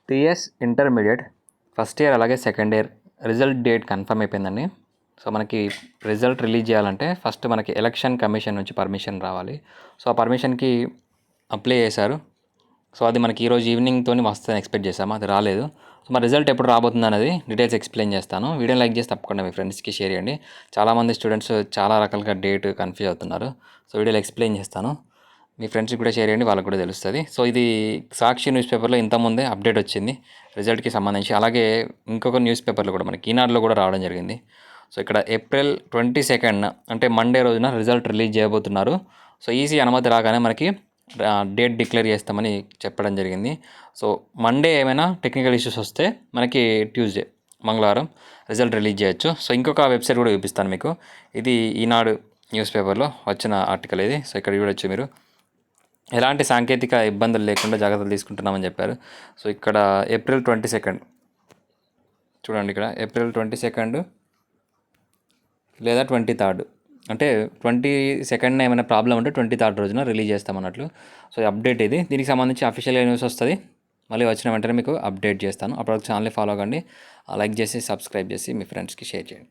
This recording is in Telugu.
టీఎస్ ఇంటర్మీడియట్ ఫస్ట్ ఇయర్ అలాగే second year result date confirm అయిపోయిందండి. సో మనకి రిజల్ట్ రిలీజ్ చేయాలంటే ఫస్ట్ మనకి ఎలక్షన్ కమిషన్ నుంచి పర్మిషన్ రావాలి. సో ఆ పర్మిషన్కి అప్లై చేశారు. సో అది మనకి ఈరోజు ఈవినింగ్తో వస్తుందని ఎక్స్పెక్ట్ చేసాము, అది రాలేదు. సో మా రిజల్ట్ ఎప్పుడు రాబోతుంది అనేది డీటెయిల్స్ ఎక్స్ప్లెయిన్ చేస్తాను. వీడియో లైక్ చేసి తప్పకుండా మీ ఫ్రెండ్స్కి షేర్ చేయండి. చాలామంది స్టూడెంట్స్ చాలా రకాలుగా డేట్ కన్ఫ్యూజ్ అవుతున్నారు. సో వీడియోలో ఎక్స్ప్లెయిన్ చేస్తాను, మీ ఫ్రెండ్స్కి కూడా షేర్ చేయండి, వాళ్ళకి కూడా తెలుస్తుంది. సో ఇది సాక్షి న్యూస్ పేపర్లో ఇంతకుముందే అప్డేట్ వచ్చింది రిజల్ట్కి సంబంధించి. అలాగే ఇంకొక న్యూస్ పేపర్లో కూడా మనకి ఈనాడులో కూడా రావడం జరిగింది. సో ఇక్కడ ఏప్రిల్ 22 అంటే మండే రోజున రిజల్ట్ రిలీజ్ చేయబోతున్నారు. సో ఈసీ అనుమతి రాగానే మనకి డేట్ డిక్లేర్ చేస్తామని చెప్పడం జరిగింది. సో మండే ఏమైనా టెక్నికల్ ఇష్యూస్ వస్తే మనకి ట్యూస్డే మంగళవారం రిజల్ట్ రిలీజ్ చేయొచ్చు. సో ఇంకొక వెబ్సైట్ కూడా చూపిస్తాను మీకు. ఇది ఈనాడు న్యూస్ పేపర్లో వచ్చిన ఆర్టికల్ ఇది. సో ఇక్కడ చూడొచ్చు మీరు. ఎలాంటి సాంకేతిక ఇబ్బందులు లేకుండా జాగ్రత్తలు తీసుకుంటున్నామని చెప్పారు. సో ఇక్కడ ఏప్రిల్ 22 చూడండి, ఇక్కడ ఏప్రిల్ 22 లేదా 23 అంటే 22 ఏమైనా ప్రాబ్లం ఉంటే 23 రోజున రిలీజ్ చేస్తామన్నట్లు. సో అప్డేట్ ఇది. దీనికి సంబంధించి అఫీషియల్గా న్యూస్ వస్తుంది, మళ్ళీ వచ్చిన వెంటనే మీకు అప్డేట్ చేస్తాను. అప్పటికి ఛానల్ని ఫాలో అవ్వండి, లైక్ చేసి సబ్స్క్రైబ్ చేసి మీ ఫ్రెండ్స్కి షేర్ చేయండి.